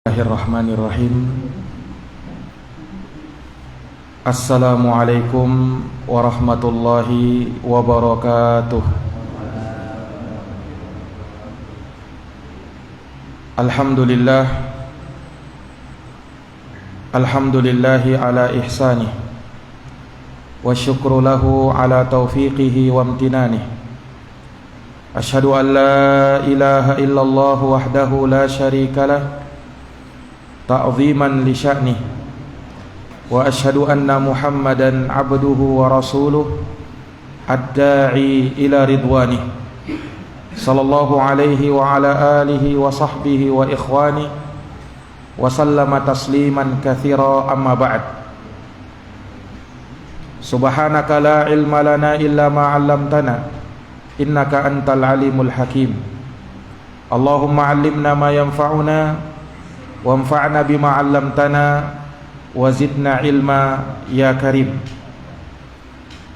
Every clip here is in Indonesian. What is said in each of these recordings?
Bismillahirrahmanirrahim. Assalamualaikum warahmatullahi wabarakatuh. Alhamdulillahi ala ihsanih wa syukru lahu ala taufiqihi wa amtinanih. Ashhadu an la ilaha illallah wahdahu la syarika lah ta'ziman li sya'nih, wa ashhadu anna Muhammadan abduhu wa rasuluh ad-da'i ila ridwanih, sallallahu alaihi wa ala alihi wa sahbihi wa ikhwani wa sallama tasliman katsira, amma ba'd. Subhanaka la ilma lana illa ma 'allamtana innaka antal alimul hakim. Allahumma 'allimna ma yanfa'una wanfa'na bima 'allamtana wa zidna ilma ya karim.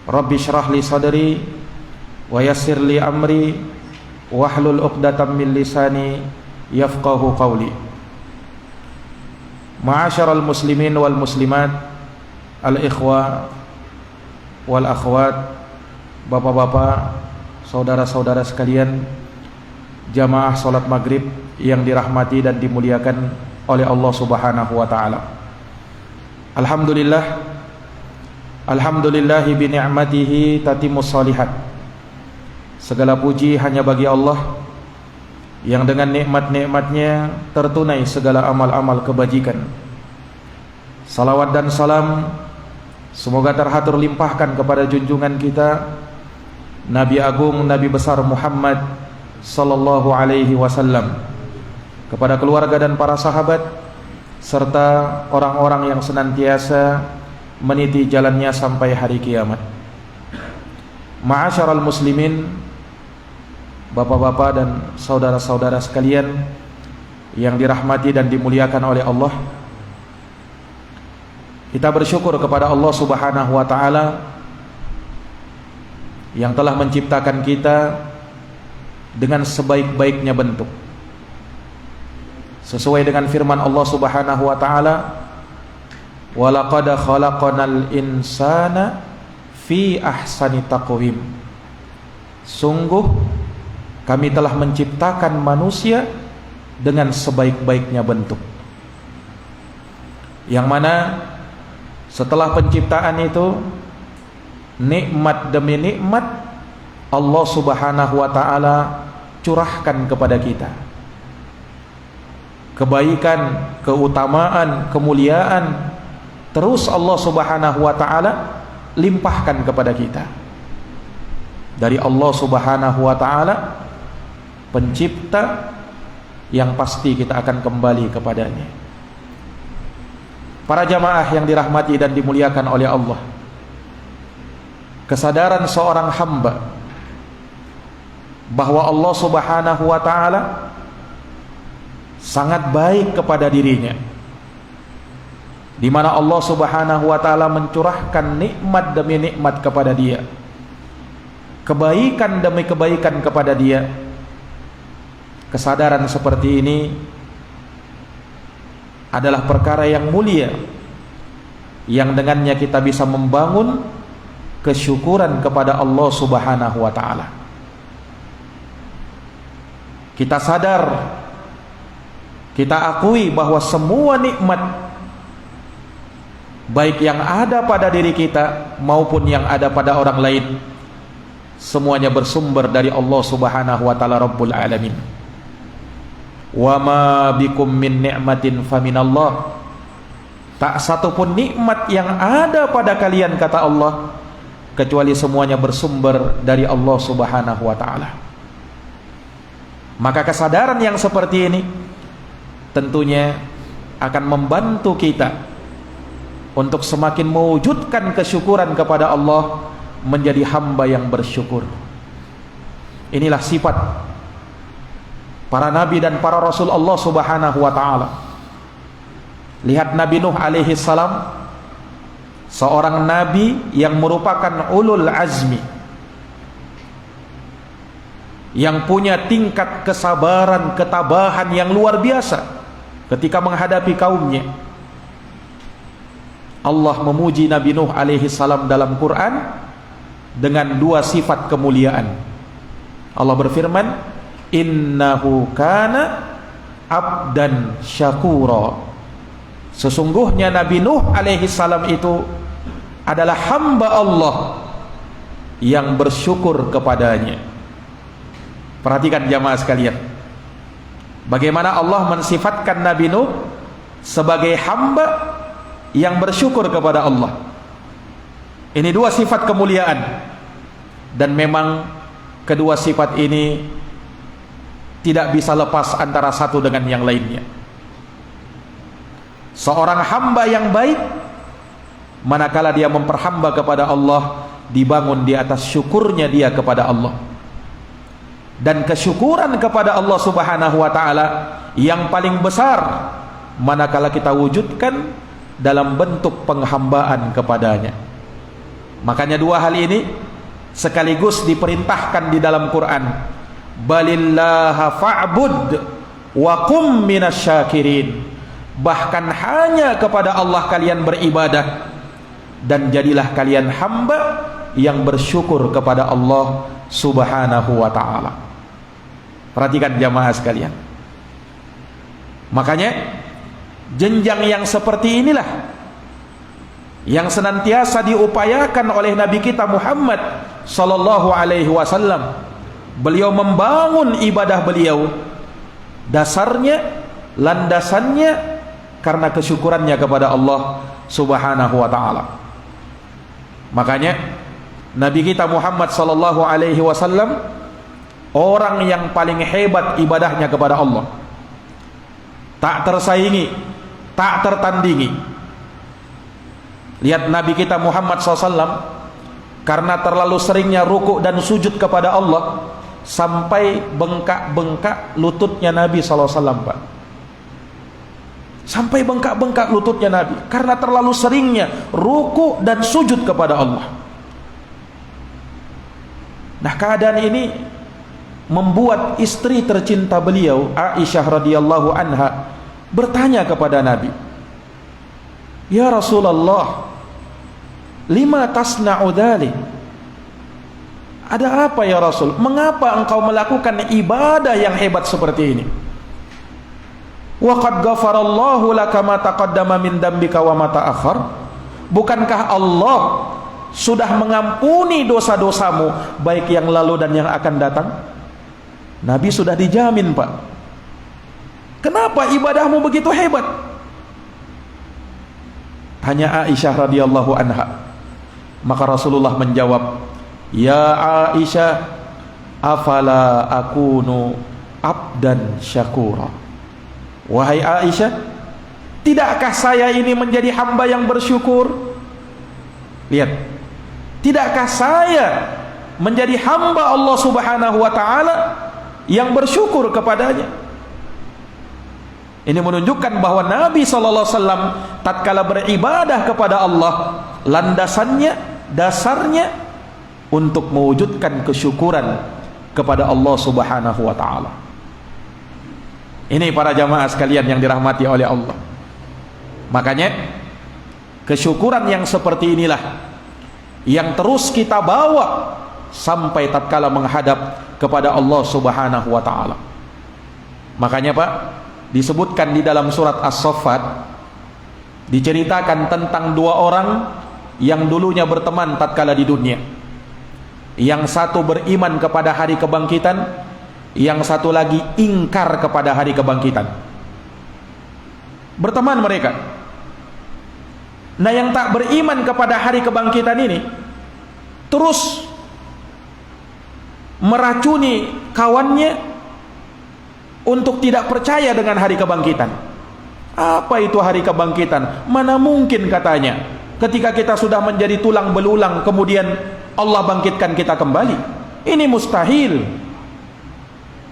Rabbi shrah li sadri wa yassir li amri wahlul 'uqdatam min lisani yafqahu qawli. Ma'asyiral muslimin wal muslimat, al ikhwa wal akhwat, bapak-bapak, saudara-saudara sekalian, jamaah salat maghrib yang dirahmati dan dimuliakan oleh Allah Subhanahu wa taala. Alhamdulillahi bi ni'matihi tatimmus shalihat. Segala puji hanya bagi Allah yang dengan nikmat-nikmatnya tertunai segala amal-amal kebajikan. Salawat dan salam semoga terhatur limpahkan kepada junjungan kita Nabi Agung, Nabi besar Muhammad sallallahu alaihi wasallam, kepada keluarga dan para sahabat, serta orang-orang yang senantiasa meniti jalannya sampai hari kiamat. Ma'asyiral muslimin, bapak-bapak dan saudara-saudara sekalian yang dirahmati dan dimuliakan oleh Allah, kita bersyukur kepada Allah Subhanahu wa taala yang telah menciptakan kita dengan sebaik-baiknya bentuk, sesuai dengan firman Allah Subhanahu wa taala, wa laqad khalaqnal insana fi ahsani taqwim. Sungguh kami telah menciptakan manusia dengan sebaik-baiknya bentuk. Yang mana setelah penciptaan itu, nikmat demi nikmat Allah Subhanahu wa taala curahkan kepada kita. Kebaikan, keutamaan, kemuliaan terus Allah Subhanahu wa taala limpahkan kepada kita. Dari Allah Subhanahu wa taala, pencipta yang pasti kita akan kembali kepadanya. Para jamaah yang dirahmati dan dimuliakan oleh Allah, kesadaran seorang hamba bahwa Allah Subhanahu wa taala sangat baik kepada dirinya, di mana Allah Subhanahu wa taala mencurahkan nikmat demi nikmat kepada dia, kebaikan demi kebaikan kepada dia. Kesadaran seperti ini adalah perkara yang mulia, yang dengannya kita bisa membangun kesyukuran kepada Allah Subhanahu wa taala. Kita sadar, kita akui bahwa semua nikmat, baik yang ada pada diri kita maupun yang ada pada orang lain, semuanya bersumber dari Allah Subhanahu wa taala Rabbul Alamin. Wa ma bikum min ni'matin faminallah. Tak satu pun nikmat yang ada pada kalian, kata Allah, kecuali semuanya bersumber dari Allah Subhanahu wa taala. Maka kesadaran yang seperti ini tentunya akan membantu kita untuk semakin mewujudkan kesyukuran kepada Allah, menjadi hamba yang bersyukur. Inilah sifat para nabi dan para rasul Allah Subhanahu wa taala. Lihat Nabi Nuh alaihi salam, seorang nabi yang merupakan ulul azmi, yang punya tingkat kesabaran, ketabahan yang luar biasa, ketika menghadapi kaumnya. Allah memuji Nabi Nuh alaihi salam dalam Quran dengan dua sifat kemuliaan. Allah berfirman, innahu kana abdan syakura. Sesungguhnya Nabi Nuh alaihi salam itu adalah hamba Allah yang bersyukur kepadanya. Perhatikan jamaah sekalian, bagaimana Allah mensifatkan Nabi Nuh sebagai hamba yang bersyukur kepada Allah. Ini dua sifat kemuliaan, dan memang kedua sifat ini tidak bisa lepas antara satu dengan yang lainnya. Seorang hamba yang baik, manakala dia memperhamba kepada Allah, dibangun di atas syukurnya dia kepada Allah. Dan kesyukuran kepada Allah subhanahu wa ta'ala yang paling besar manakala kita wujudkan dalam bentuk penghambaan kepadanya. Makanya dua hal ini sekaligus diperintahkan di dalam Quran. Balillaha fa'bud wa kum minasyakirin. Bahkan hanya kepada Allah kalian beribadah, dan jadilah kalian hamba yang bersyukur kepada Allah subhanahu wa ta'ala. Perhatikan jamaah sekalian. Makanya jenjang yang seperti inilah yang senantiasa diupayakan oleh Nabi kita Muhammad sallallahu alaihi wasallam. Beliau membangun ibadah beliau, dasarnya, landasannya karena kesyukurannya kepada Allah subhanahu wa ta'ala. Makanya Nabi kita Muhammad sallallahu alaihi wasallam orang yang paling hebat ibadahnya kepada Allah, tak tersaingi, tak tertandingi. Lihat Nabi kita Muhammad SAW, karena terlalu seringnya rukuk dan sujud kepada Allah, sampai bengkak-bengkak lututnya Nabi SAW, Pak. Sampai bengkak-bengkak lututnya Nabi, karena terlalu seringnya rukuk dan sujud kepada Allah. Nah, keadaan ini membuat istri tercinta beliau, Aisyah radhiyallahu anha, bertanya kepada Nabi, ya Rasulullah, lima tasna'u dzalik? Ada apa ya Rasul? Mengapa engkau melakukan ibadah yang hebat seperti ini? Wa qad ghafarallahu laka ma taqaddama min dambika wa ma ta'akhkhar. Bukankah Allah sudah mengampuni dosa-dosamu, baik yang lalu dan yang akan datang? Nabi sudah dijamin, Pak. Kenapa ibadahmu begitu hebat? Tanya Aisyah radhiyallahu anha. Maka Rasulullah menjawab, ya Aisyah, afala akunu abdan syakura. Wahai Aisyah, tidakkah saya ini menjadi hamba yang bersyukur? Lihat, tidakkah saya menjadi hamba Allah subhanahu wa ta'ala yang bersyukur kepadanya? Ini menunjukkan bahwa Nabi SAW tatkala beribadah kepada Allah, landasannya, dasarnya untuk mewujudkan kesyukuran kepada Allah subhanahu wa ta'ala. Ini para jamaah sekalian yang dirahmati oleh Allah. Makanya kesyukuran yang seperti inilah yang terus kita bawa sampai tatkala menghadap kepada Allah subhanahu wa ta'ala. Makanya Pak, disebutkan di dalam surat As-Saffat, diceritakan tentang dua orang yang dulunya berteman tatkala di dunia. Yang satu beriman kepada hari kebangkitan, yang satu lagi ingkar kepada hari kebangkitan. Berteman mereka. Nah, yang tak beriman kepada hari kebangkitan ini terus meracuni kawannya untuk tidak percaya dengan hari kebangkitan. Apa itu hari kebangkitan? Mana mungkin, katanya, ketika kita sudah menjadi tulang belulang kemudian Allah bangkitkan kita kembali. Ini mustahil,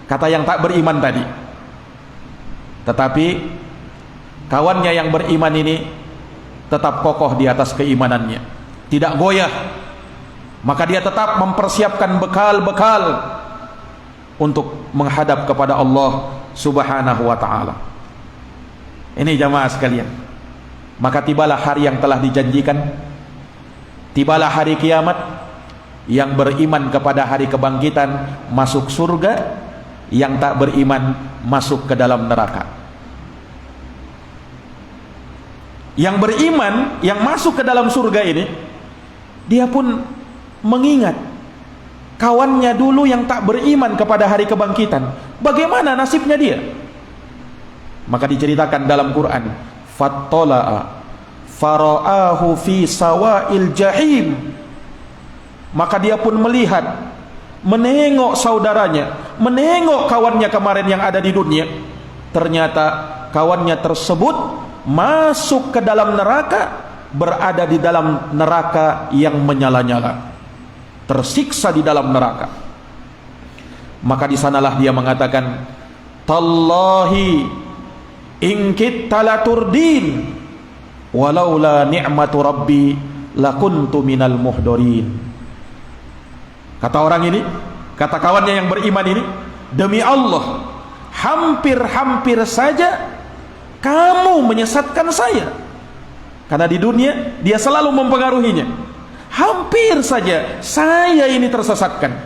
kata yang tak beriman tadi. Tetapi kawannya yang beriman ini tetap kokoh di atas keimanannya, tidak goyah. Maka dia tetap mempersiapkan bekal-bekal untuk menghadap kepada Allah subhanahu wa ta'ala. Ini jamaah sekalian. Maka tibalah hari yang telah dijanjikan, tibalah hari kiamat. Yang beriman kepada hari kebangkitan masuk surga, yang tak beriman masuk ke dalam neraka. Yang beriman, yang masuk ke dalam surga ini, dia pun mengingat kawannya dulu yang tak beriman kepada hari kebangkitan. Bagaimana nasibnya dia? Maka diceritakan dalam Quran, fattala'a fara'ahu fi sawa'il jahim. Maka dia pun melihat, menengok saudaranya, menengok kawannya kemarin yang ada di dunia. Ternyata kawannya tersebut masuk ke dalam neraka, berada di dalam neraka yang menyala-nyala, tersiksa di dalam neraka. Maka di sanalah dia mengatakan, tallahi in kitta laturdin walaula ni'matu rabbi lakuntu minal muhdorin. Kata orang ini, kata kawannya yang beriman ini, demi Allah, hampir-hampir saja kamu menyesatkan saya. Karena di dunia dia selalu mempengaruhinya. Hampir saja saya ini tersesatkan.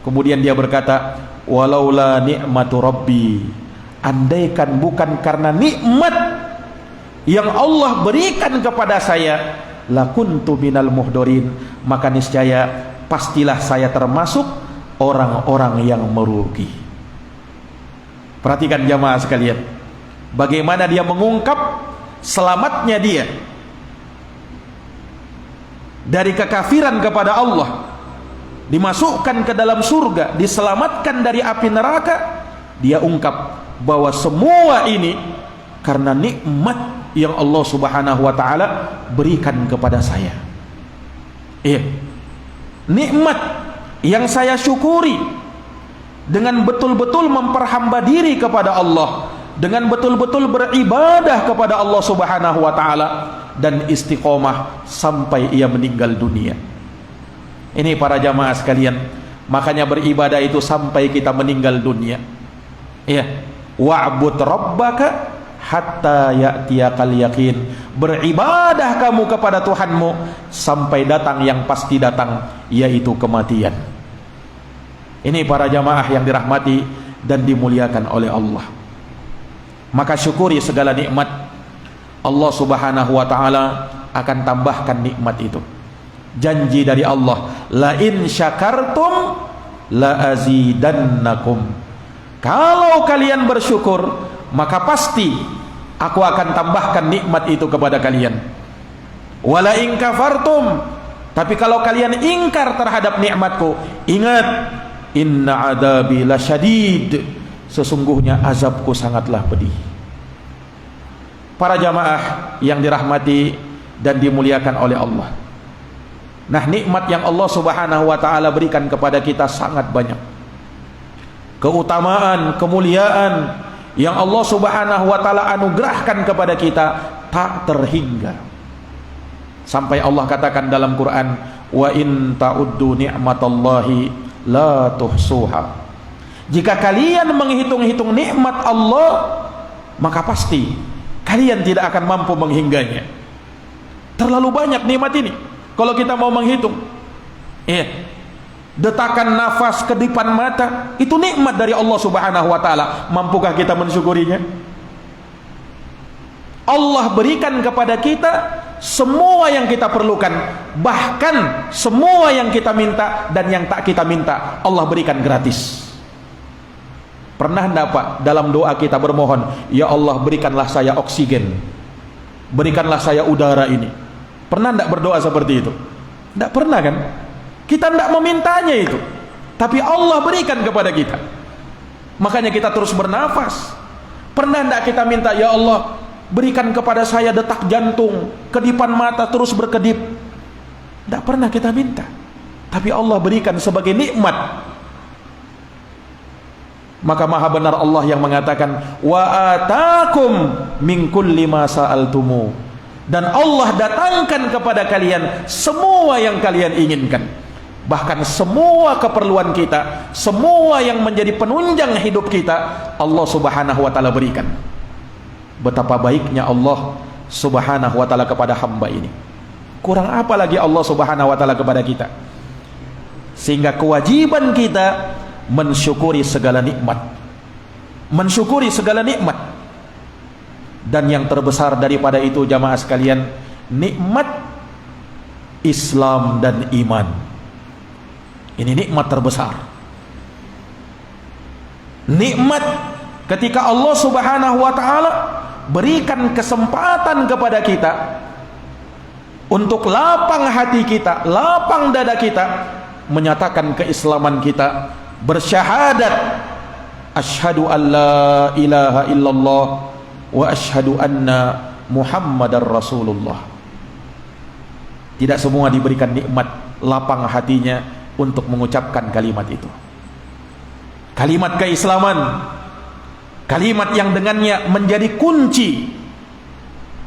Kemudian dia berkata, walaula ni'matu rabbi, andaikan bukan karena nikmat yang Allah berikan kepada saya, lakuntu minal muhdorin, maka niscaya pastilah saya termasuk orang-orang yang merugi. Perhatikan jamaah sekalian, bagaimana dia mengungkap selamatnya dia dari kekafiran kepada Allah, dimasukkan ke dalam surga, diselamatkan dari api neraka. Dia ungkap bahwa semua ini karena nikmat yang Allah Subhanahu wa taala berikan kepada saya. Iya, nikmat yang saya syukuri dengan betul-betul memperhamba diri kepada Allah, dengan betul-betul beribadah kepada Allah Subhanahu wa taala, dan istiqomah sampai ia meninggal dunia. Ini para jamaah sekalian, makanya beribadah itu sampai kita meninggal dunia. Iya, wa'bud rabbaka hatta ya'tiyakal yakin. Beribadah kamu kepada Tuhanmu sampai datang yang pasti datang, yaitu kematian. Ini para jamaah yang dirahmati dan dimuliakan oleh Allah. Maka syukuri segala nikmat. Allah Subhanahu wa taala akan tambahkan nikmat itu. Janji dari Allah, la in syakartum la azidannakum. Kalau kalian bersyukur, maka pasti aku akan tambahkan nikmat itu kepada kalian. Wala in kafartum, tapi kalau kalian ingkar terhadap nikmatku, ingat, inna adabi lasyadid, sesungguhnya azabku sangatlah pedih. Para jamaah yang dirahmati dan dimuliakan oleh Allah, nah nikmat yang Allah Subhanahu wa taala berikan kepada kita sangat banyak. Keutamaan, kemuliaan yang Allah Subhanahu wa taala anugerahkan kepada kita tak terhingga. Sampai Allah katakan dalam Quran, wa in ta'uddu ni'matallahi la tuhsuha. Jika kalian menghitung-hitung nikmat Allah, maka pasti kalian tidak akan mampu menghingganya. Terlalu banyak nikmat ini kalau kita mau menghitung. Detakan nafas, kedipan mata, itu nikmat dari Allah Subhanahu wa taala. Mampukah kita mensyukurinya? Allah berikan kepada kita semua yang kita perlukan, bahkan semua yang kita minta dan yang tak kita minta, Allah berikan gratis. Pernah enggak Pak dalam doa kita bermohon, ya Allah berikanlah saya oksigen, berikanlah saya udara ini? Pernah enggak berdoa seperti itu? Enggak pernah kan? Kita tidak memintanya itu, tapi Allah berikan kepada kita. Makanya kita terus bernafas. Pernah tidak kita minta, ya Allah berikan kepada saya detak jantung, kedipan mata terus berkedip? Tidak pernah kita minta, tapi Allah berikan sebagai nikmat. Maka maha benar Allah yang mengatakan, wa atakum min kulli ma sa'altumu, dan Allah datangkan kepada kalian semua yang kalian inginkan. Bahkan semua keperluan kita, semua yang menjadi penunjang hidup kita, Allah Subhanahu wa taala berikan. Betapa baiknya Allah Subhanahu wa ta'ala kepada hamba ini. Kurang apa lagi Allah Subhanahu wa ta'ala kepada kita? Sehingga kewajiban kita mensyukuri segala nikmat. Mensyukuri segala nikmat. Dan yang terbesar daripada itu jamaah sekalian, nikmat Islam dan iman. Ini nikmat terbesar. Nikmat ketika Allah Subhanahu wa ta'ala berikan kesempatan kepada kita untuk lapang hati kita, lapang dada kita, menyatakan keislaman kita, bersyahadat asyhadu an la ilaha illallah wa asyhadu anna Muhammadar Rasulullah. Tidak semua diberikan nikmat lapang hatinya untuk mengucapkan kalimat itu. Kalimat keislaman, kalimat yang dengannya menjadi kunci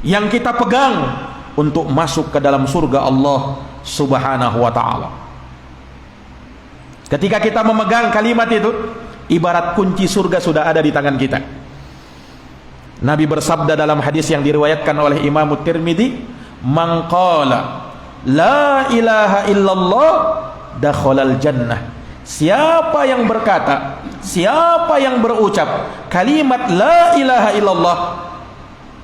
yang kita pegang untuk masuk ke dalam surga Allah Subhanahu wa ta'ala. Ketika kita memegang kalimat itu, ibarat kunci surga sudah ada di tangan kita. Nabi bersabda dalam hadis yang diriwayatkan oleh Imam Tirmidzi, "Man qala la ilaha illallah dakhalal jannah." Siapa yang berkata, siapa yang berucap kalimat la ilaha illallah,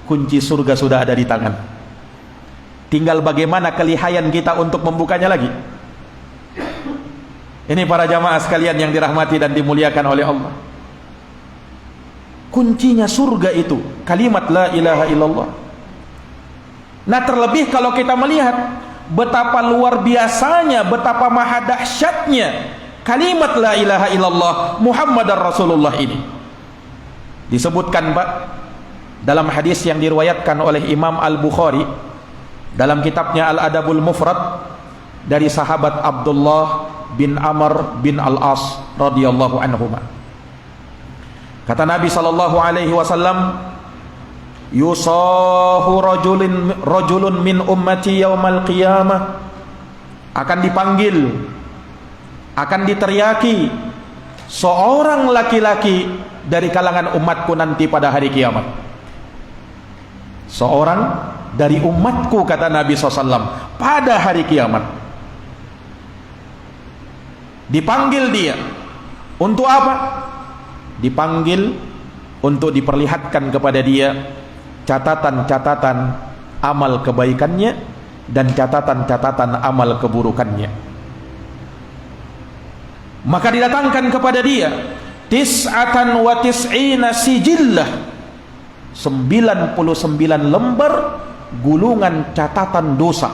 kunci surga sudah ada di tangan. Tinggal bagaimana kelihayan kita untuk membukanya lagi. Ini para jamaah sekalian yang dirahmati dan dimuliakan oleh Allah. Kuncinya surga itu kalimat la ilaha illallah. Nah, terlebih kalau kita melihat betapa luar biasanya, betapa maha dahsyatnya kalimat la ilaha illallah Muhammadar Rasulullah ini. Disebutkan Pak dalam hadis yang diriwayatkan oleh Imam Al-Bukhari dalam kitabnya Al-Adabul Mufrad dari sahabat Abdullah bin Amr bin Al-As radhiyallahu anhuma. Kata Nabi sallallahu alaihi wasallam, yusahu rajulun min ummati yaumal qiyamah, akan dipanggil, akan diteriaki seorang laki-laki dari kalangan umatku nanti pada hari kiamat. Seorang dari umatku, kata Nabi SAW, pada hari kiamat. Dipanggil dia untuk apa? Dipanggil untuk diperlihatkan kepada dia catatan-catatan amal kebaikannya dan catatan-catatan amal keburukannya. Maka didatangkan kepada dia tis'atan wa tis'ina sijillah, 99 lembar gulungan catatan dosa.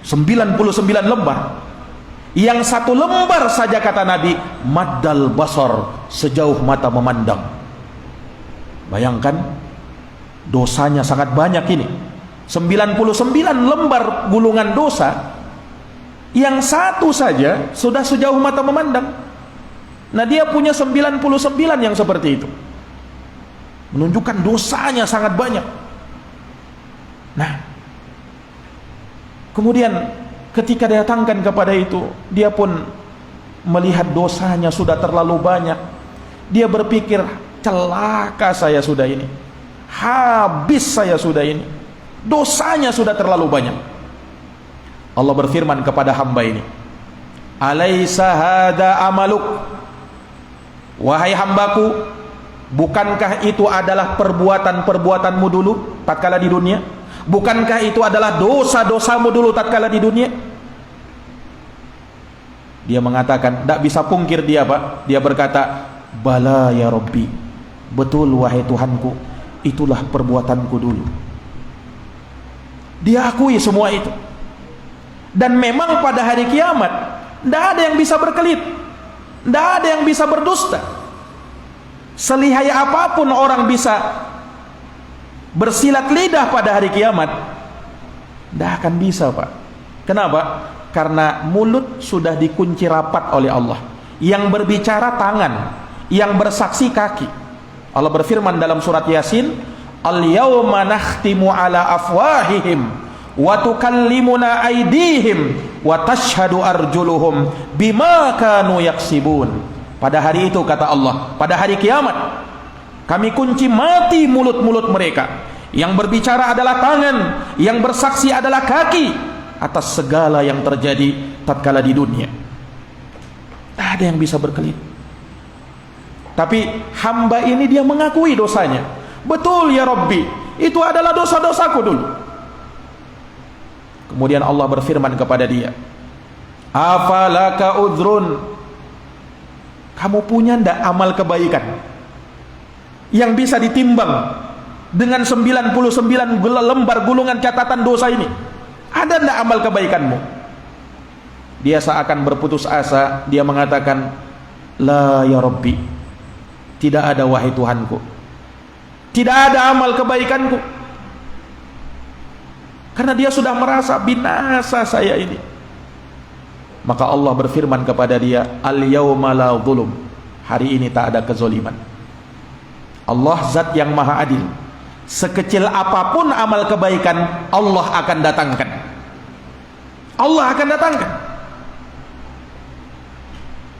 99 lembar. Yang satu lembar saja, kata Nabi, maddal basar, sejauh mata memandang. Bayangkan, dosanya sangat banyak ini. 99 lembar gulungan dosa, yang satu saja sudah sejauh mata memandang. Nah, dia punya 99 yang seperti itu, menunjukkan dosanya sangat banyak. Nah, kemudian ketika datangkan kepada itu, dia pun melihat dosanya sudah terlalu banyak. Dia berpikir, celaka saya sudah ini, habis saya sudah ini, dosanya sudah terlalu banyak. Allah berfirman kepada hamba ini, alaisa hada amaluk, wahai hambaku, bukankah itu adalah perbuatan-perbuatanmu dulu tatkala di dunia? Bukankah itu adalah dosa-dosamu dulu tatkala di dunia? Dia mengatakan, tidak bisa pungkir dia, Pak. Dia berkata, bala ya Rabbi, betul wahai Tuhanku, itulah perbuatanku dulu. Dia akui semua itu. Dan memang pada hari kiamat tidak ada yang bisa berkelit, tidak ada yang bisa berdusta. Selihai apapun orang bisa bersilat lidah pada hari kiamat, tidak akan bisa, Pak. Kenapa? Karena mulut sudah dikunci rapat oleh Allah. Yang berbicara tangan, yang bersaksi kaki. Allah berfirman dalam surat Yasin, al-yawma nakhtimu ala afwahihim wa tukallimuna aydihim wa tashhadu arjuluhum bima kanu yaksibun. Pada hari itu, kata Allah, pada hari kiamat, Kami kunci mati mulut-mulut mereka. Yang berbicara adalah tangan, yang bersaksi adalah kaki atas segala yang terjadi tatkala di dunia. Tak ada yang bisa berkelit. Tapi hamba ini dia mengakui dosanya. Betul ya Rabbi, itu adalah dosa-dosaku dulu. Kemudian Allah berfirman kepada dia, afalaka udhrun, kamu punya ndak amal kebaikan yang bisa ditimbang dengan 99 lembar gulungan catatan dosa ini? Ada ndak amal kebaikanmu? Dia seakan berputus asa. Dia mengatakan, la ya Rabbi, tidak ada wahai Tuhanku, tidak ada amal kebaikanku. Karena dia sudah merasa binasa saya ini. Maka Allah berfirman kepada dia, al-yawma la zulum, hari ini tak ada kezoliman. Allah zat yang maha adil. Sekecil apapun amal kebaikan, Allah akan datangkan. Allah akan datangkan.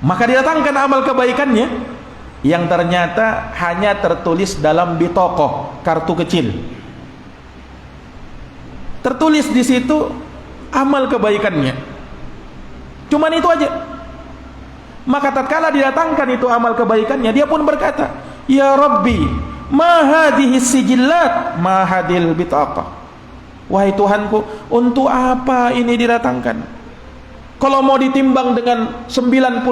Maka didatangkan amal kebaikannya yang ternyata hanya tertulis dalam bitokoh, kartu kecil. Tertulis di situ amal kebaikannya. Cuman itu aja. Maka tatkala didatangkan itu amal kebaikannya, dia pun berkata, ya Rabbi, ma hadhihi sijillat, ma hadil bitaqah. Wahai Tuhanku, untuk apa ini didatangkan? Kalau mau ditimbang dengan 99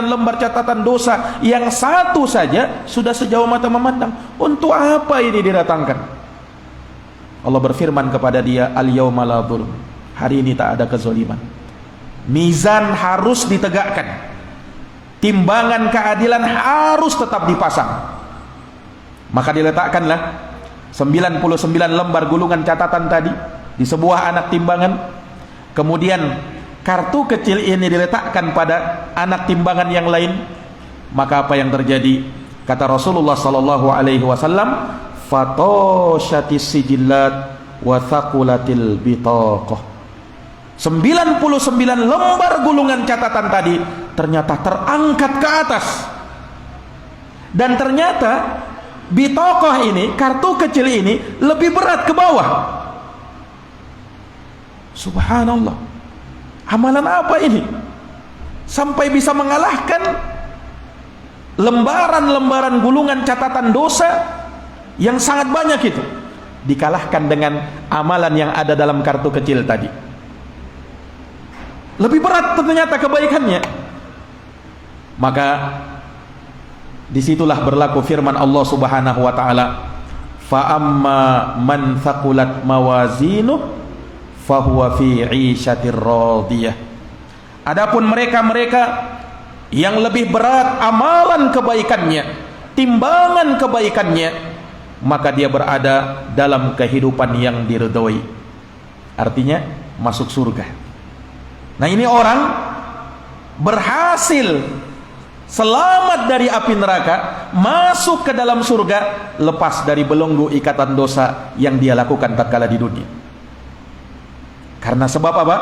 lembar catatan dosa, yang satu saja sudah sejauh mata memandang. Untuk apa ini didatangkan? Allah berfirman kepada dia, al-yawma la dzulm, hari ini tak ada kezaliman. Mizan harus ditegakkan. Timbangan keadilan harus tetap dipasang. Maka diletakkanlah 99 lembar gulungan catatan tadi di sebuah anak timbangan. Kemudian kartu kecil ini diletakkan pada anak timbangan yang lain. Maka apa yang terjadi? Kata Rasulullah sallallahu alaihi wasallam, fatoshatis sijillat wa thaqulatil bitaqah. 99 lembar gulungan catatan tadi ternyata terangkat ke atas. Dan ternyata bitaqah ini, kartu kecil ini, lebih berat ke bawah. Subhanallah. Amalan apa ini? Sampai bisa mengalahkan lembaran-lembaran gulungan catatan dosa yang sangat banyak itu. Dikalahkan dengan amalan yang ada dalam kartu kecil tadi. Lebih berat ternyata kebaikannya. Maka disitulah berlaku firman Allah subhanahu wa ta'ala, fa amma man thaqulat mawazinuh fahuwa fi 'ishatir radiyah. Adapun mereka-mereka yang lebih berat amalan kebaikannya, timbangan kebaikannya, maka dia berada dalam kehidupan yang diridhoi. Artinya masuk surga. Nah, ini orang berhasil selamat dari api neraka, masuk ke dalam surga, lepas dari belenggu ikatan dosa yang dia lakukan tatkala di dunia. Karena sebab apa?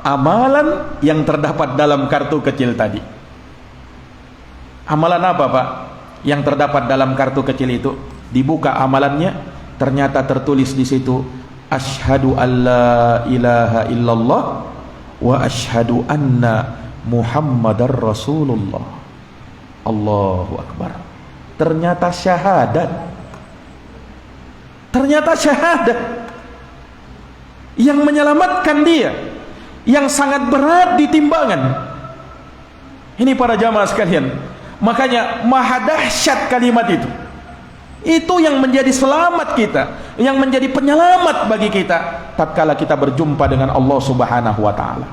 Amalan yang terdapat dalam kartu kecil tadi. Amalan apa, Pak? Yang terdapat dalam kartu kecil itu, dibuka amalannya, ternyata tertulis di situ, asyhadu alla ilaha illallah wa asyhadu anna Muhammadar Rasulullah. Allahu Akbar. Ternyata syahadat. Ternyata syahadat yang menyelamatkan dia, yang sangat berat di timbangan. Ini para jamaah sekalian, makanya maha dahsyat kalimat itu. Itu yang menjadi selamat kita, yang menjadi penyelamat bagi kita tatkala kita berjumpa dengan Allah Subhanahu wa taala.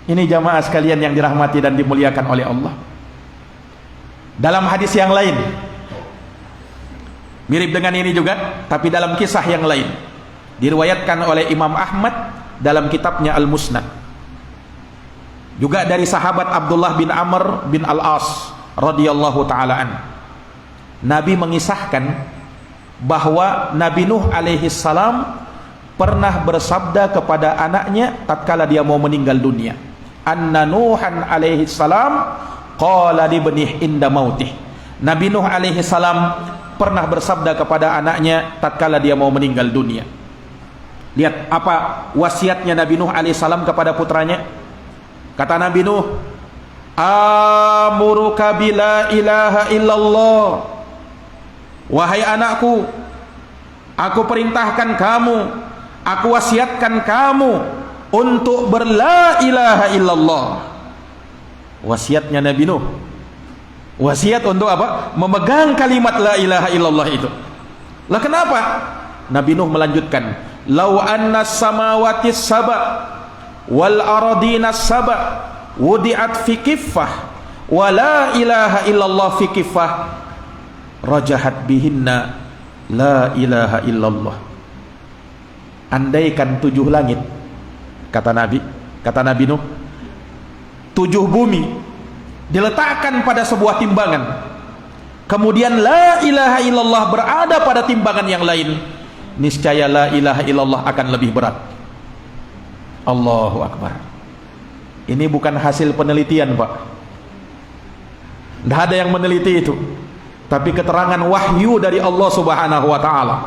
Ini jamaah sekalian yang dirahmati dan dimuliakan oleh Allah. Dalam hadis yang lain, mirip dengan ini juga, tapi dalam kisah yang lain, diriwayatkan oleh Imam Ahmad dalam kitabnya Al-Musnad, juga dari sahabat Abdullah bin Amr bin Al-As radhiyallahu ta'ala an. Nabi mengisahkan bahwa Nabi Nuh alaihi salam pernah bersabda kepada anaknya tatkala dia mau meninggal dunia, anna Nuhan alaihi salam qala li ibnihi inda mautih. Nabi Nuh alaihi salam pernah bersabda kepada anaknya tatkala dia mau meninggal dunia. Lihat apa wasiatnya Nabi Nuh alaihissalam kepada putranya. Kata Nabi Nuh, amuruka bila ilaha illallah. Wahai anakku, aku perintahkan kamu, aku wasiatkan kamu untuk berla ilaha illallah. Wasiatnya Nabi Nuh. Wasiat untuk apa? Memegang kalimat la ilaha illallah itu. Lah kenapa? Nabi Nuh melanjutkan, lau anna samawati saba wal aradina saba wudi'at fi kiffah wa la ilaha illallah fi kiffah rajahat bihinna la ilaha illallah. Andaikan 7 langit, kata Nabi Nuh, 7 bumi diletakkan pada sebuah timbangan, kemudian la ilaha illallah berada pada timbangan yang lain, niscaya la ilaha illallah akan lebih berat. Allahu Akbar. Ini bukan hasil penelitian, Pak. Tidak ada yang meneliti itu, tapi keterangan wahyu dari Allah Subhanahu wa ta'ala.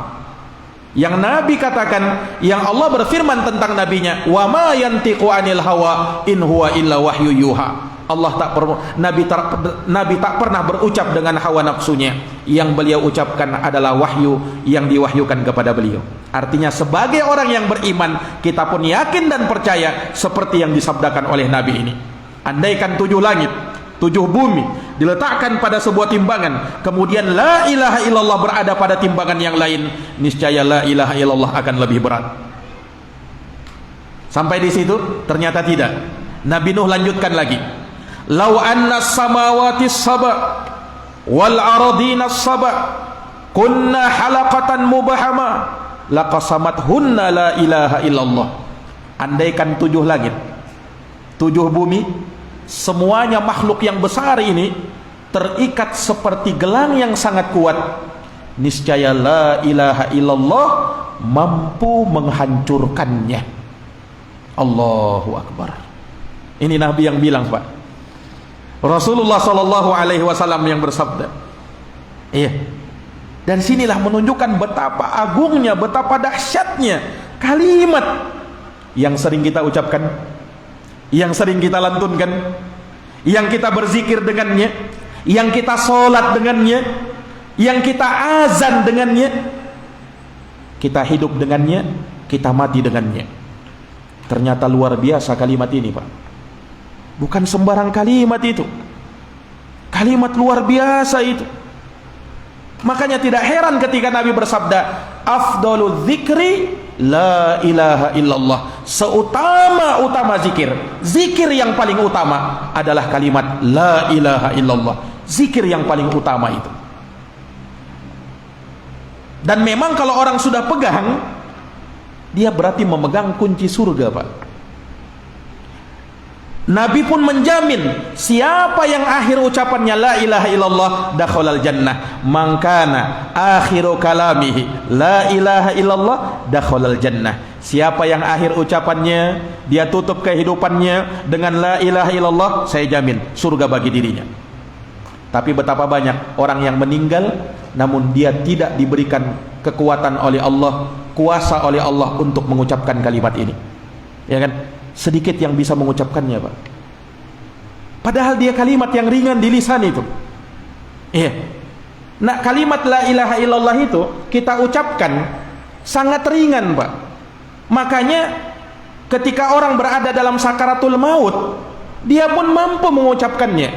Yang Nabi katakan, yang Allah berfirman tentang nabinya, wa ma yantiqu anil hawa in huwa illa wahyu yuha. Nabi tak pernah berucap dengan hawa nafsunya. Yang beliau ucapkan adalah wahyu yang diwahyukan kepada beliau. Artinya sebagai orang yang beriman, kita pun yakin dan percaya seperti yang disabdakan oleh Nabi ini. Andaikan 7 langit, 7 bumi diletakkan pada sebuah timbangan, kemudian la ilaha illallah berada pada timbangan yang lain, niscaya la ilaha illallah akan lebih berat. Sampai di situ? Ternyata tidak. Nabi Nuh lanjutkan lagi, lau anna samawati saba wal aradina saba kunna halaqatan mubahama laqasamat hunna la ilaha illallah. Andaikan 7 langit, 7 bumi, semuanya makhluk yang besar ini terikat seperti gelang yang sangat kuat, niscaya la ilaha illallah mampu menghancurkannya. Allahu Akbar. Ini Nabi yang bilang, Pak. Rasulullah sallallahu alaihi wasallam yang bersabda. Iya. Dan sinilah menunjukkan betapa agungnya, betapa dahsyatnya kalimat yang sering kita ucapkan, yang sering kita lantunkan, yang kita berzikir dengannya, yang kita sholat dengannya, yang kita azan dengannya, kita hidup dengannya, kita mati dengannya. Ternyata luar biasa kalimat ini, Pak. Bukan sembarang kalimat itu. Kalimat luar biasa itu. Makanya tidak heran ketika Nabi bersabda, afdalul dzikri la ilaha illallah. Seutama-utama zikir, zikir yang paling utama adalah kalimat la ilaha illallah. Zikir yang paling utama itu. Dan memang kalau orang sudah pegang, dia berarti memegang kunci surga, Pak. Nabi pun menjamin, siapa yang akhir ucapannya la ilaha illallah dakhalal jannah, mangkana akhiru kalamihi la ilaha illallah dakhalal jannah. Siapa yang akhir ucapannya, dia tutup kehidupannya dengan la ilaha illallah, saya jamin surga bagi dirinya. Tapi betapa banyak orang yang meninggal namun dia tidak diberikan kekuatan oleh Allah, kuasa oleh Allah untuk mengucapkan kalimat ini. Ya kan? Sedikit yang bisa mengucapkannya, Pak. Padahal dia kalimat yang ringan di lisan itu. Iya. Nah, kalimat la ilaha illallah itu kita ucapkan sangat ringan, Pak. Makanya ketika orang berada dalam sakaratul maut, dia pun mampu mengucapkannya.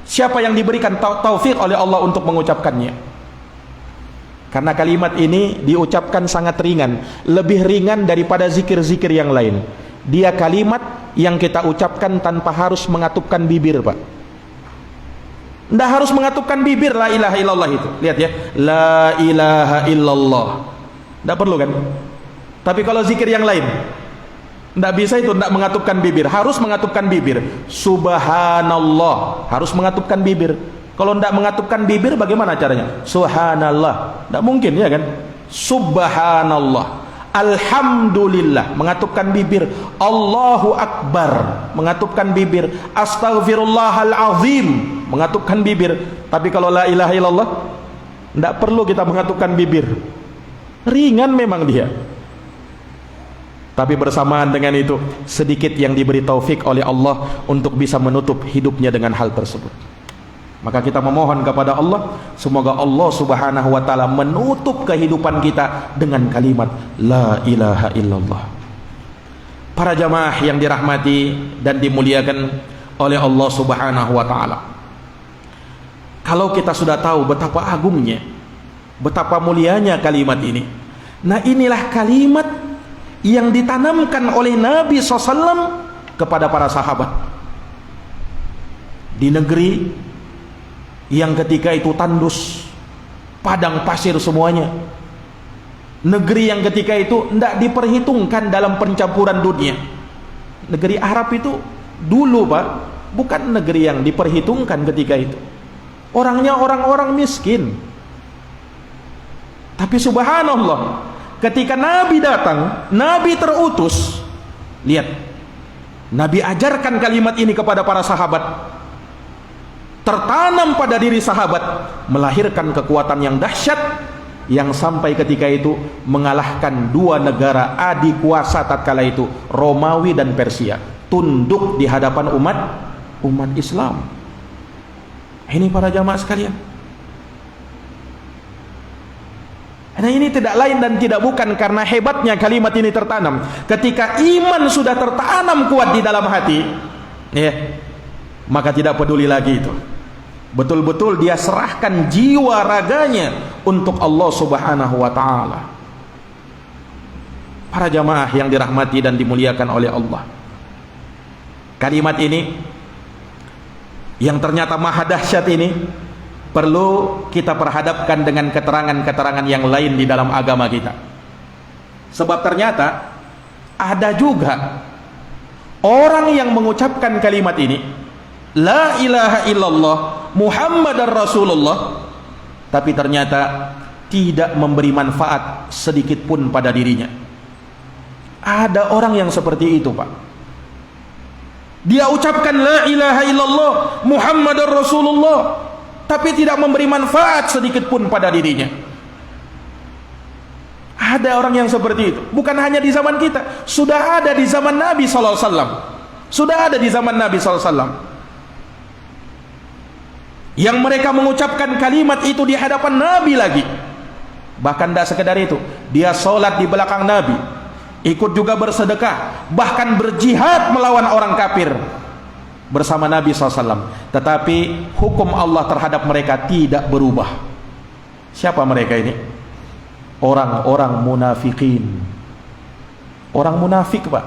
Siapa yang diberikan taufik oleh Allah untuk mengucapkannya? Karena kalimat ini diucapkan sangat ringan, lebih ringan daripada zikir-zikir yang lain. Dia kalimat yang kita ucapkan tanpa harus mengatupkan bibir, Pak. Tidak harus mengatupkan bibir la ilaha illallah itu. Lihat ya, la ilaha illallah. Tidak perlu kan? Tapi kalau zikir yang lain, tidak bisa itu, tidak mengatupkan bibir. Harus mengatupkan bibir. Subhanallah, harus mengatupkan bibir. Kalau tidak mengatupkan bibir, bagaimana caranya? Subhanallah, tidak mungkin, ya kan? Subhanallah. Alhamdulillah, mengatupkan bibir. Allahu Akbar, mengatupkan bibir. Astaghfirullahalazim, mengatupkan bibir. Tapi kalau la ilaha illallah, Tidak perlu kita mengatukkan bibir. Ringan memang dia. Tapi bersamaan dengan itu, sedikit yang diberi taufik oleh Allah untuk bisa menutup hidupnya dengan hal tersebut. Maka kita memohon kepada Allah, semoga Allah subhanahu wa ta'ala menutup kehidupan kita dengan kalimat La ilaha illallah. Para jamaah yang dirahmati dan dimuliakan oleh Allah subhanahu wa ta'ala, kalau kita sudah tahu betapa agungnya, betapa mulianya kalimat ini, nah inilah kalimat yang ditanamkan oleh Nabi SAW kepada para sahabat di negeri yang ketika itu tandus, padang pasir semuanya, negeri yang ketika itu tidak diperhitungkan dalam pencampuran dunia. Negeri Arab itu dulu Pak, bukan negeri yang diperhitungkan ketika itu. Orangnya orang-orang miskin. Tapi subhanallah, ketika Nabi datang, Nabi terutus, lihat, Nabi ajarkan kalimat ini kepada para sahabat, tertanam pada diri sahabat, melahirkan kekuatan yang dahsyat, yang sampai ketika itu mengalahkan dua negara adik kuasa tatkala itu, Romawi dan Persia, tunduk di hadapan umat Islam. Ini para jamaah sekalian. Nah ini tidak lain dan tidak bukan karena hebatnya kalimat ini tertanam. Ketika iman sudah tertanam kuat di dalam hati, ya, maka tidak peduli lagi itu. Betul-betul dia serahkan jiwa raganya untuk Allah subhanahu wa ta'ala. Para jamaah yang dirahmati dan dimuliakan oleh Allah, kalimat ini yang ternyata maha dahsyat ini perlu kita perhadapkan dengan keterangan-keterangan yang lain di dalam agama kita. Sebab ternyata ada juga orang yang mengucapkan kalimat ini, La ilaha illallah Muhammadar Rasulullah, tapi ternyata tidak memberi manfaat sedikit pun pada dirinya. Ada orang yang seperti itu Pak. Dia ucapkan La ilaha illallah Muhammadar Rasulullah, tapi tidak memberi manfaat sedikit pun pada dirinya. Ada orang yang seperti itu. Bukan hanya di zaman kita, sudah ada di zaman Nabi SAW. Sudah ada di zaman Nabi SAW. Yang mereka mengucapkan kalimat itu di hadapan Nabi lagi. Bahkan tidak sekedar itu, dia sholat di belakang Nabi, ikut juga bersedekah, bahkan berjihad melawan orang kafir bersama Nabi SAW. Tetapi hukum Allah terhadap mereka tidak berubah. Siapa mereka ini? Orang-orang munafikin. Orang munafik Pak.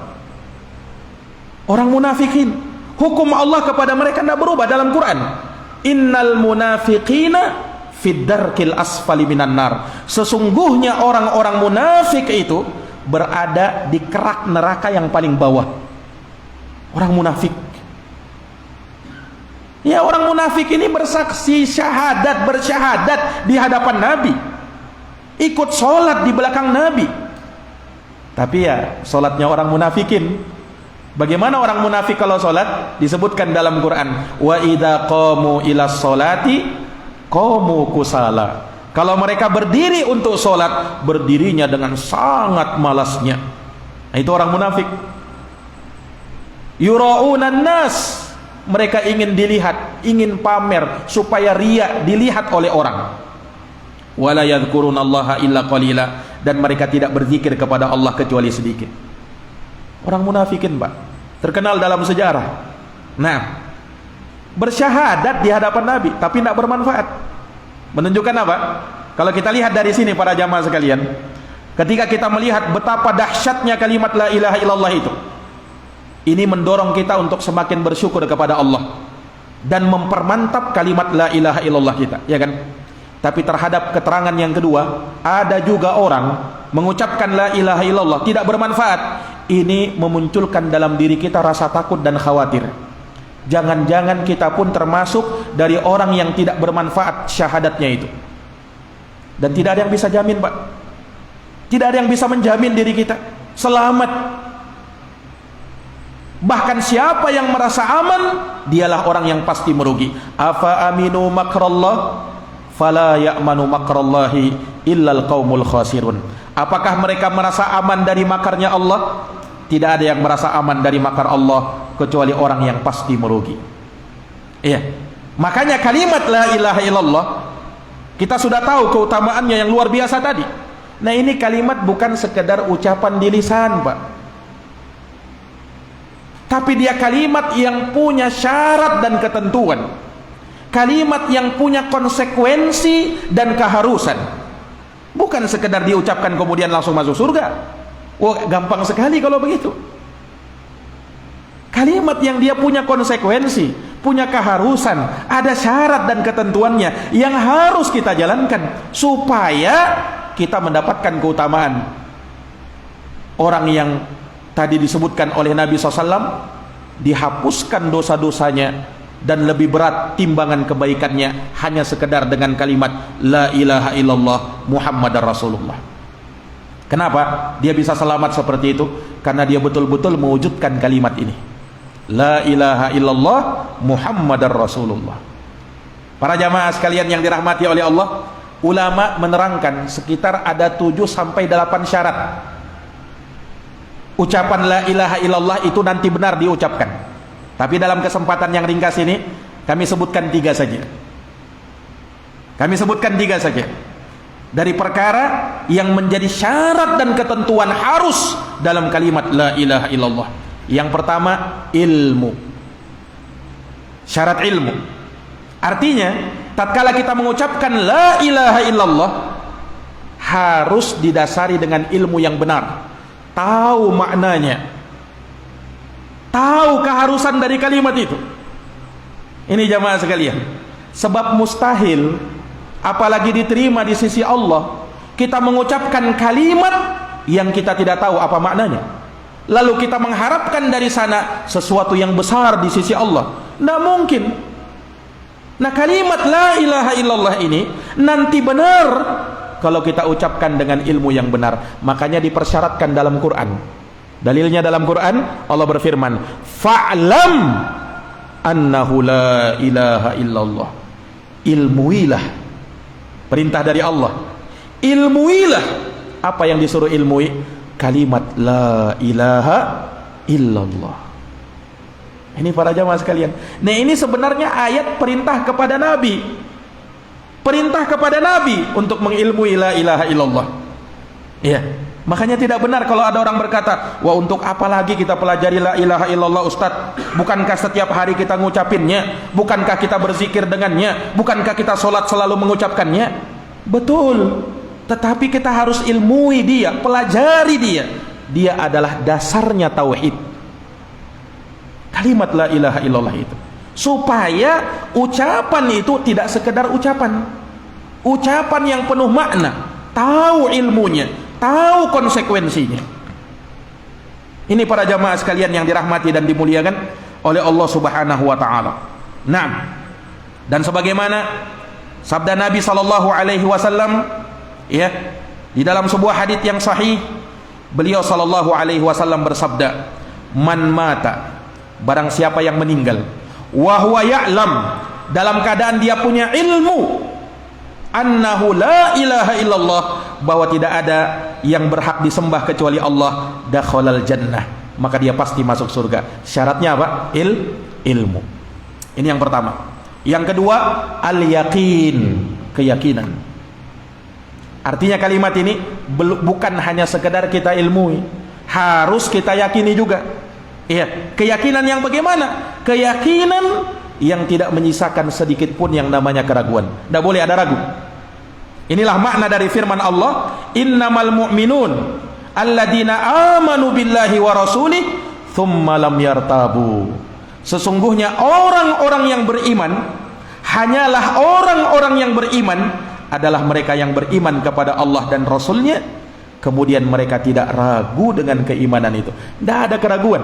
Orang munafikin. Hukum Allah kepada mereka tidak berubah dalam Quran. Innal munafiqina fid darkil asfali minan nar. Sesungguhnya orang-orang munafik itu berada di kerak neraka yang paling bawah. Orang munafik. Ya, orang munafik ini bersaksi syahadat, bersyahadat di hadapan Nabi, ikut sholat di belakang Nabi, tapi ya sholatnya orang munafikin. Bagaimana orang munafik kalau sholat? Disebutkan dalam Quran, wa idza qamu ila sholati qamu kusala. Kalau mereka berdiri untuk sholat, berdirinya dengan sangat malasnya. Nah, itu orang munafik. Yura'unan nas, mereka ingin dilihat, ingin pamer supaya riya dilihat oleh orang. Wala yadhkurunallaha illa qalila, dan mereka tidak berzikir kepada Allah kecuali sedikit. Orang munafikin Pak, terkenal dalam sejarah. Nah, bersyahadat di hadapan Nabi tapi tidak bermanfaat. Menunjukkan apa? Kalau kita lihat dari sini para jamaah sekalian, ketika kita melihat betapa dahsyatnya kalimat La ilaha illallah itu, ini mendorong kita untuk semakin bersyukur kepada Allah dan mempermantap kalimat La ilaha illallah kita, ya kan? Tapi terhadap keterangan yang kedua, ada juga orang mengucapkan La ilaha illallah tidak bermanfaat. Ini memunculkan dalam diri kita rasa takut dan khawatir. Jangan-jangan kita pun termasuk dari orang yang tidak bermanfaat syahadatnya itu. Dan tidak ada yang bisa jamin Pak. Tidak ada yang bisa menjamin diri kita selamat. Bahkan siapa yang merasa aman, dialah orang yang pasti merugi. Afa aminu makrallah fala ya'manu makrallahi illal qaumul khasirun. Apakah mereka merasa aman dari makarnya Allah? Tidak ada yang merasa aman dari makar Allah kecuali orang yang pasti merugi. Iya. Makanya kalimat la ilaha illallah, kita sudah tahu keutamaannya yang luar biasa tadi. Nah, ini kalimat bukan sekedar ucapan di lisan, Pak. Tapi dia kalimat yang punya syarat dan ketentuan. Kalimat yang punya konsekuensi dan keharusan. Bukan sekedar diucapkan kemudian langsung masuk surga. Oh, gampang sekali kalau begitu. Kalimat yang dia punya konsekuensi, punya keharusan, ada syarat dan ketentuannya yang harus kita jalankan supaya kita mendapatkan keutamaan. Orang yang tadi disebutkan oleh Nabi SAW, dihapuskan dosa-dosanya dan lebih berat timbangan kebaikannya hanya sekedar dengan kalimat la ilaha illallah Muhammadar Rasulullah. Kenapa dia bisa selamat seperti itu? Karena dia betul-betul mewujudkan kalimat ini, la ilaha illallah Muhammadar Rasulullah. Para jamaah sekalian yang dirahmati oleh Allah, ulama menerangkan sekitar ada 7 sampai 8 syarat ucapan la ilaha illallah itu nanti benar diucapkan. Tapi dalam kesempatan yang ringkas ini kami sebutkan 3 saja. Kami sebutkan 3 saja dari perkara yang menjadi syarat dan ketentuan harus dalam kalimat la ilaha illallah. Yang pertama, ilmu. Syarat ilmu. Artinya, tatkala kita mengucapkan la ilaha illallah harus didasari dengan ilmu yang benar. Tahu maknanya, tahu keharusan dari kalimat itu. Ini jamaah sekalian, sebab mustahil apalagi diterima di sisi Allah kita mengucapkan kalimat yang kita tidak tahu apa maknanya, lalu kita mengharapkan dari sana sesuatu yang besar di sisi Allah. Tidak mungkin. Nah, kalimat la ilaha illallah ini nanti benar kalau kita ucapkan dengan ilmu yang benar. Makanya dipersyaratkan dalam Quran. Dalilnya dalam Quran, Allah berfirman, fa'lam annahu la ilaha illallah. Ilmuilah. Perintah dari Allah. Ilmuilah. Apa yang disuruh ilmui? Kalimat la ilaha illallah. Ini para jamaah sekalian. Nah, ini sebenarnya ayat perintah kepada Nabi. Perintah kepada Nabi untuk mengilmui la ilaha illallah. Iya. Makanya tidak benar kalau ada orang berkata, wah, untuk apa lagi kita pelajari la ilaha illallah Ustaz? Bukankah setiap hari kita ngucapinnya? Bukankah kita berzikir dengannya? Bukankah kita sholat selalu mengucapkannya? Betul. Tetapi kita harus ilmui dia, pelajari dia. Dia adalah dasarnya tauhid. Kalimat la ilaha illallah itu. Supaya ucapan itu tidak sekedar ucapan. Ucapan yang penuh makna. Tahu ilmunya, tahu konsekuensinya. Ini para jamaah sekalian yang dirahmati dan dimuliakan oleh Allah Subhanahu wa taala. Naam. Dan sebagaimana sabda Nabi sallallahu alaihi wasallam, ya, di dalam sebuah hadis yang sahih, beliau sallallahu alaihi wasallam bersabda, "Man mata," barang siapa yang meninggal, wa huwa ya'lam, dalam keadaan dia punya ilmu, annahu la ilaha illallah, bahwa tidak ada yang berhak disembah kecuali Allah, dakhalal jannah, maka dia pasti masuk surga. Syaratnya apa? Ilmu. Ini yang pertama. Yang kedua, al-yaqin, keyakinan. Artinya kalimat ini bukan hanya sekedar kita ilmui, harus kita yakini juga. Iya, keyakinan yang bagaimana? Keyakinan yang tidak menyisakan sedikit pun yang namanya keraguan. Tidak boleh ada ragu. Inilah makna dari firman Allah, innamal mu'minun alladzina amanu billahi wa rasulih thumma lam yartabu. Sesungguhnya orang-orang yang beriman, hanyalah orang-orang yang beriman adalah mereka yang beriman kepada Allah dan Rasulnya, kemudian mereka tidak ragu dengan keimanan itu. Tidak ada keraguan.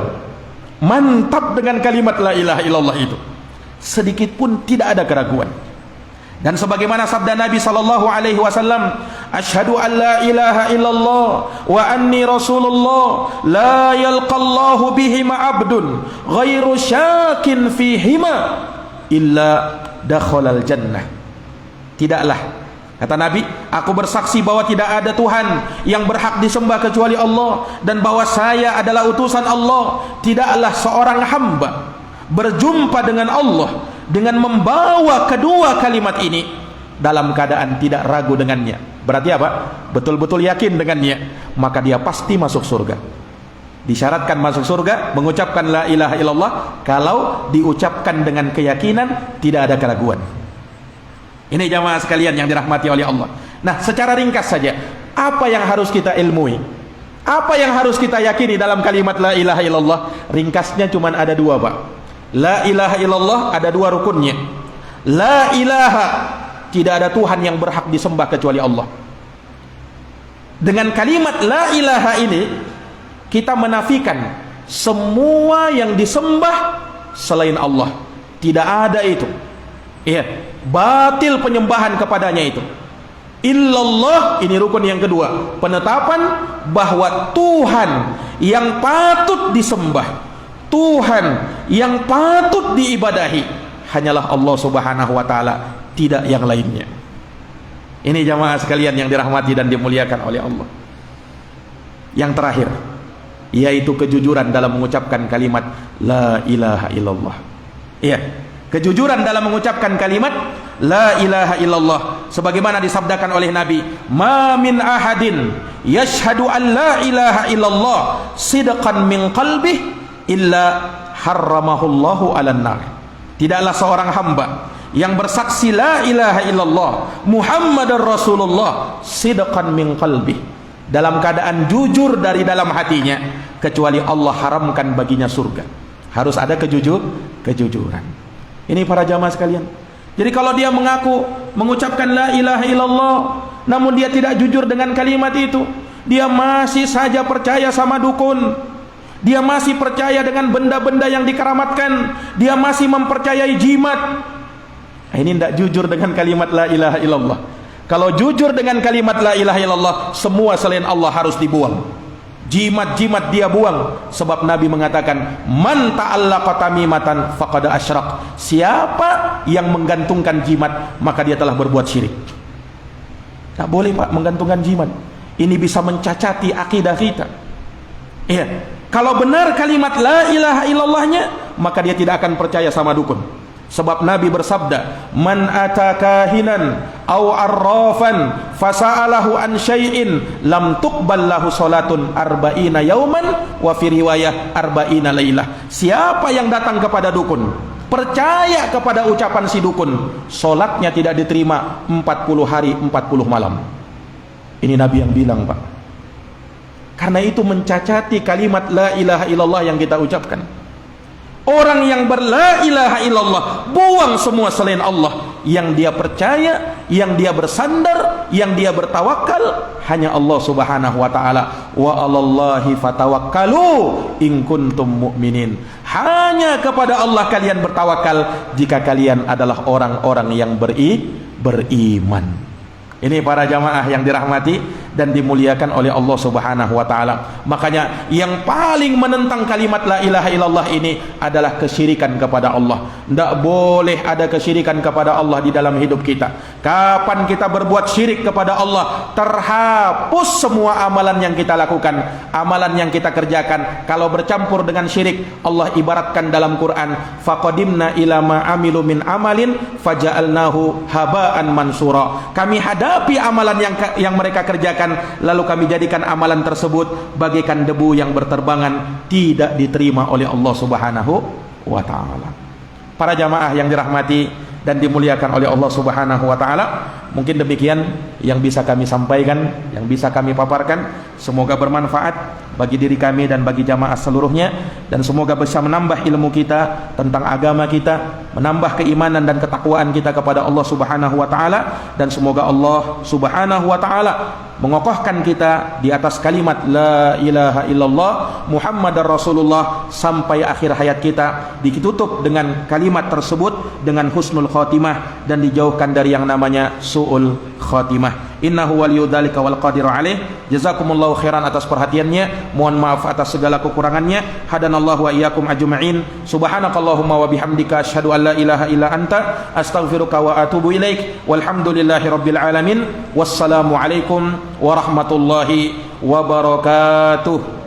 Mantap dengan kalimat la ilaha illallah itu, sedikit pun tidak ada keraguan. Dan sebagaimana sabda Nabi sallallahu alaihi wasallam, asyhadu an la ilaha illallah wa anni rasulullah, la yalqallahu bihima abdun ghairu syakin fihima illa dakhalal jannah. Tidaklah, kata Nabi, aku bersaksi bahwa tidak ada Tuhan yang berhak disembah kecuali Allah, dan bahwa saya adalah utusan Allah. Tidaklah seorang hamba berjumpa dengan Allah dengan membawa kedua kalimat ini dalam keadaan tidak ragu dengannya. Berarti apa? Betul-betul yakin dengannya, maka dia pasti masuk surga. Disyaratkan masuk surga mengucapkan la ilaha illallah kalau diucapkan dengan keyakinan, tidak ada keraguan. Ini jamaah sekalian yang dirahmati oleh Allah. Nah, secara ringkas saja, apa yang harus kita ilmui, apa yang harus kita yakini dalam kalimat la ilaha illallah? Ringkasnya cuma ada dua, Pak. La ilaha illallah ada dua rukunnya. La ilaha, tidak ada Tuhan yang berhak disembah kecuali Allah. Dengan kalimat la ilaha ini kita menafikan semua yang disembah selain Allah. Tidak ada itu. Iya, batil penyembahan kepadanya itu. Illallah, ini rukun yang kedua, penetapan bahwa Tuhan yang patut disembah, Tuhan yang patut diibadahi hanyalah Allah Subhanahu wa taala, tidak yang lainnya. Ini jamaah sekalian yang dirahmati dan dimuliakan oleh Allah. Yang terakhir, yaitu kejujuran dalam mengucapkan kalimat la ilaha illallah. Iya, kejujuran dalam mengucapkan kalimat la ilaha illallah, sebagaimana disabdakan oleh Nabi, ma min ahadin yashhadu an la ilaha illallah sidqan min qalbih illa harramahullahu 'alan nar. Tidaklah seorang hamba yang bersaksi la ilaha illallah Muhammadar Rasulullah sidqan min qalbih, dalam keadaan jujur dari dalam hatinya, kecuali Allah haramkan baginya surga. Harus ada kejujuran. Ini para jamaah sekalian. Jadi kalau dia mengaku mengucapkan la ilaha illallah, namun dia tidak jujur dengan kalimat itu, dia masih saja percaya sama dukun, dia masih percaya dengan benda-benda yang dikeramatkan, dia masih mempercayai jimat. Ini tidak jujur dengan kalimat la ilaha illallah. Kalau jujur dengan kalimat la ilaha illallah, semua selain Allah harus dibuang. Jimat-jimat dia buang, sebab Nabi mengatakan man ta'allaqa tamimatan faqad asyrak. Siapa yang menggantungkan jimat, maka dia telah berbuat syirik. Tak boleh, Pak, menggantungkan jimat. Ini bisa mencacati akidah kita. Iya. Kalau benar kalimat la ilaha illallahnya, maka dia tidak akan percaya sama dukun. Sebab Nabi bersabda, man atakahinan aw arrafan fasa'alahu an syai'in lam tuqbal lahu salatun arba'ina yauman wa fi riwayah arba'ina lailah. Siapa yang datang kepada dukun, percaya kepada ucapan si dukun, salatnya tidak diterima 40 hari 40 malam. Ini Nabi yang bilang, Pak. Karena itu mencacati kalimat la ilaha illallah yang kita ucapkan. Orang yang berla ilaha illallah, buang semua selain Allah. Yang dia percaya, yang dia bersandar, yang dia bertawakal hanya Allah Subhanahu wa taala. Wa 'alallahi fatawakkalu in kuntum mu'minin. Hanya kepada Allah kalian bertawakal jika kalian adalah orang-orang yang beriman. Ini para jamaah yang dirahmati dan dimuliakan oleh Allah Subhanahu wa taala. Makanya yang paling menentang kalimat la ilaha illallah ini adalah kesyirikan kepada Allah. Tidak boleh ada kesyirikan kepada Allah di dalam hidup kita. Kapan kita berbuat syirik kepada Allah, terhapus semua amalan yang kita lakukan, amalan yang kita kerjakan. Kalau bercampur dengan syirik, Allah ibaratkan dalam Quran, faqadimna ila ma amilu min amalin faja'alnahu haba'an mansura. Kami hadapi amalan yang mereka kerjakan, lalu kami jadikan amalan tersebut bagaikan debu yang berterbangan, tidak diterima oleh Allah Subhanahu wa taala. Para jamaah yang dirahmati dan dimuliakan oleh Allah Subhanahu wa taala, mungkin demikian yang bisa kami sampaikan, yang bisa kami paparkan. Semoga bermanfaat bagi diri kami dan bagi jamaah seluruhnya, dan semoga bisa menambah ilmu kita tentang agama kita, menambah keimanan dan ketakwaan kita kepada Allah Subhanahu wa taala, dan semoga Allah Subhanahu wa taala mengokohkan kita di atas kalimat la ilaha illallah Muhammadar Rasulullah sampai akhir hayat kita, ditutup dengan kalimat tersebut dengan husnul khotimah dan dijauhkan dari yang namanya su'ul khatimah. Innahu waliyyu dzalika wal qadiru alaih. Jazakumullahu khairan atas perhatiannya, mohon maaf atas segala kekurangannya. Hadanallahu wa iyyakum ajma'in. Subhanakallahumma wa bihamdika asyhadu an la ilaha illa anta astaghfiruka wa atubu ilaik. Walhamdulillahi rabbil alamin. Wassalamu alaikum warahmatullahi wabarakatuh.